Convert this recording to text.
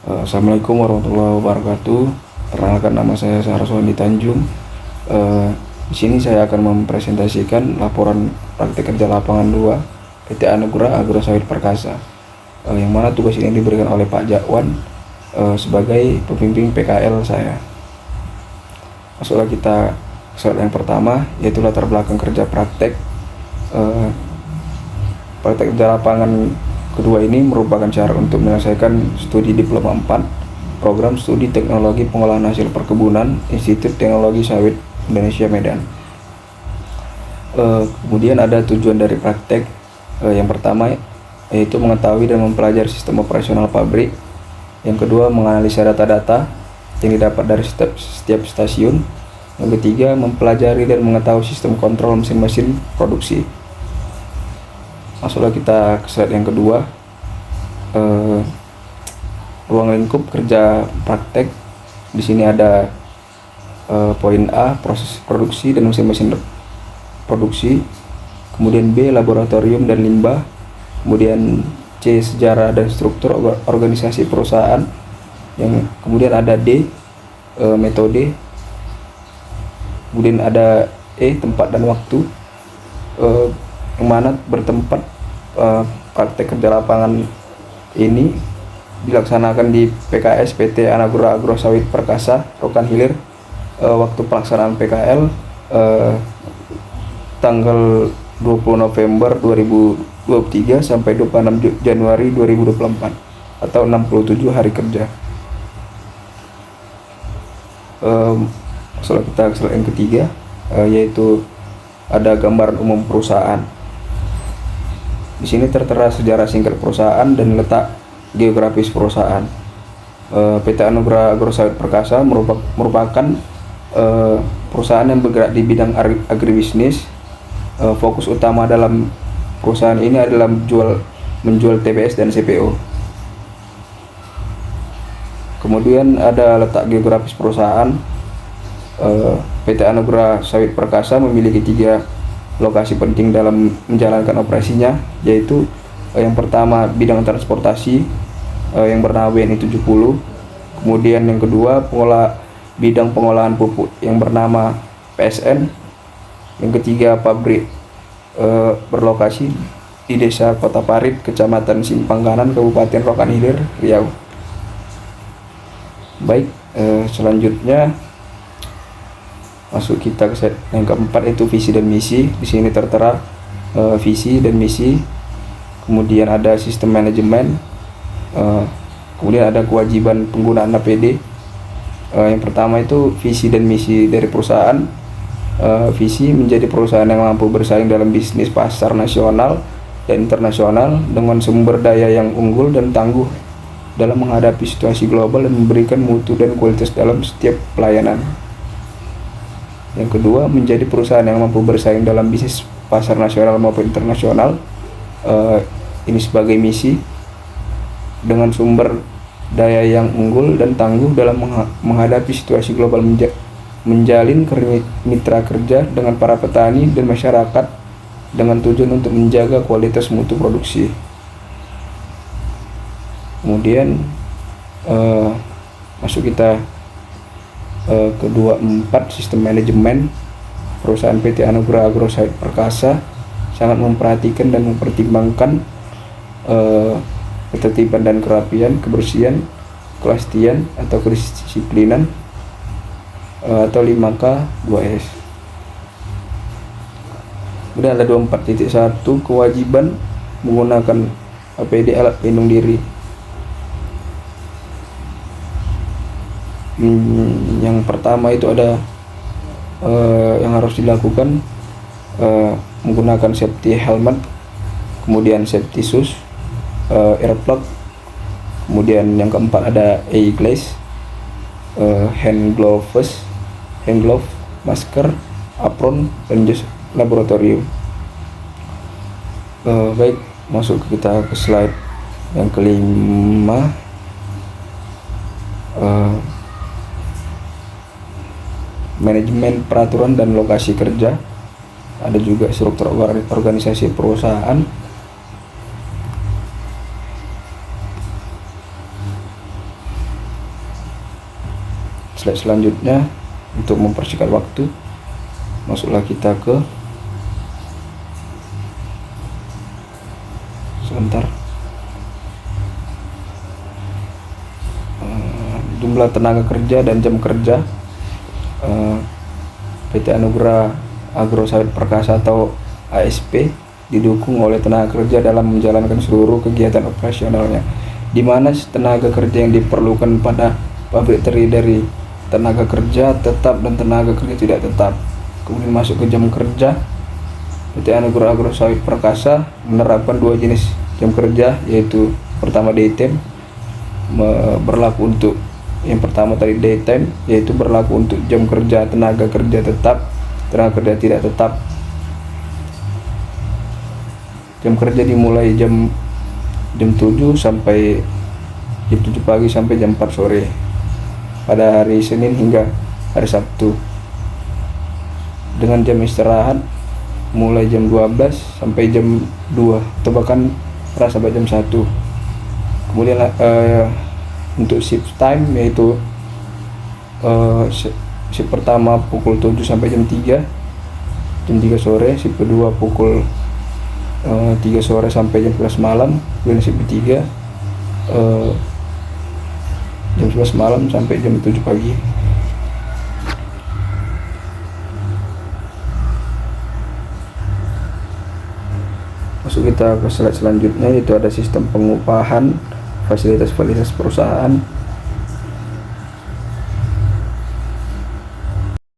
Assalamualaikum warahmatullahi wabarakatuh. Perkenalkan, nama saya Saraswandi Tanjung. Di sini saya akan mempresentasikan laporan praktik kerja lapangan 2 PT Anugrah Agrosawit Perkasa, yang mana tugas ini diberikan oleh Pak Jakwan sebagai pembimbing PKL saya. Masuklah kita ke slide yang pertama, yaitu latar belakang kerja praktek. Praktek kerja lapangan kedua ini merupakan cara untuk menyelesaikan studi diploma 4 program studi teknologi pengolahan hasil perkebunan Institut Teknologi Sawit Indonesia Medan. Kemudian ada tujuan dari praktek. Yang pertama yaitu mengetahui dan mempelajari sistem operasional pabrik. Yang kedua, menganalisa data-data yang didapat dari setiap stasiun. Yang ketiga, mempelajari dan mengetahui sistem kontrol mesin-mesin produksi. Masuklah kita ke slide yang kedua. Ruang lingkup kerja praktek. Di sini ada poin A, proses produksi dan mesin-mesin produksi. Kemudian B, laboratorium dan limbah. Kemudian C, sejarah dan struktur organisasi perusahaan. Yang kemudian ada D, metode. Kemudian ada E, tempat dan waktu, yang mana bertempat praktek kerja lapangan ini dilaksanakan di PKS PT Anugrah Agrosawit Perkasa, Rokan Hilir. Waktu pelaksanaan PKL tanggal 20 November 2023 sampai 26 Januari 2024 atau 67 hari kerja. Setelah kita ke slide yang ketiga, yaitu ada gambaran umum perusahaan. Di sini tertera sejarah singkat perusahaan dan letak geografis perusahaan. PT Anugrah Agrosawit Perkasa merupakan perusahaan yang bergerak di bidang agribisnis. Fokus utama dalam perusahaan ini adalah menjual TBS dan CPO. Kemudian ada letak geografis perusahaan. PT Anugrah Sawit Perkasa memiliki 3 lokasi penting dalam menjalankan operasinya, yaitu yang pertama bidang transportasi yang bernama BNI 70. Kemudian yang kedua bidang pengolahan pupuk yang bernama PSN. Yang ketiga pabrik berlokasi di Desa Kota Parit, Kecamatan Simpang Kanan, Kabupaten Rokan Hilir, Riau. Baik, selanjutnya masuk kita ke slide yang keempat, yaitu visi dan misi. Di sini tertera visi dan misi. Kemudian ada sistem manajemen. Kemudian ada kewajiban penggunaan APD. Yang pertama itu visi dan misi dari perusahaan. Visi menjadi perusahaan yang mampu bersaing dalam bisnis pasar nasional dan internasional dengan sumber daya yang unggul dan tangguh dalam menghadapi situasi global dan memberikan mutu dan kualitas dalam setiap pelayanan. Yang kedua, menjadi perusahaan yang mampu bersaing dalam bisnis pasar nasional maupun internasional. Ini sebagai misi, dengan sumber daya yang unggul dan tangguh dalam menghadapi situasi global, menjalin mitra kerja dengan para petani dan masyarakat dengan tujuan untuk menjaga kualitas mutu produksi. Kemudian masuk kita kedua 4, sistem manajemen. Perusahaan PT Anugrah Agrosawit Perkasa sangat memperhatikan dan mempertimbangkan ketertiban dan kerapian, kebersihan, kepastian atau kedisiplinan atau 5K 2S. Kemudian ada 24.1, kewajiban menggunakan APD, alat pelindung diri. Yang pertama itu ada yang harus dilakukan, menggunakan safety helmet, kemudian safety shoes, earplug. Kemudian yang keempat ada eyeglass, hand glove, masker, apron, dan jas laboratorium. Baik, masuk kita ke slide yang kelima. Manajemen peraturan dan lokasi kerja. Ada juga struktur organisasi perusahaan. slide selanjutnya untuk mempersingkat waktu, masuklah kita ke jumlah tenaga kerja dan jam kerja. PT Anugrah Agrosawit Perkasa atau ASP didukung oleh tenaga kerja dalam menjalankan seluruh kegiatan operasionalnya, di mana tenaga kerja yang diperlukan pada pabrik terdiri dari tenaga kerja tetap dan tenaga kerja tidak tetap. Kemudian masuk ke jam kerja, PT Anugrah Agrosawit Perkasa menerapkan dua jenis jam kerja, yaitu pertama daytime, berlaku untuk yang pertama tadi daytime, yaitu berlaku untuk jam kerja tenaga kerja tetap, tenaga kerja tidak tetap. Jam kerja dimulai jam 7 sampai jam 7 pagi sampai jam 4 sore pada hari Senin hingga hari Sabtu, dengan jam istirahat mulai jam 12 sampai jam 2 atau bahkan sampai jam 1. Kemudian untuk shift time, yaitu shift pertama pukul 7 sampai jam 3 sore, shift kedua pukul 3 sore sampai jam 11 malam, kemudian shift ketiga jam 11 malam sampai jam 7 pagi. Masuk kita ke slide selanjutnya, yaitu ada sistem pengupahan fasilitas-fasilitas perusahaan.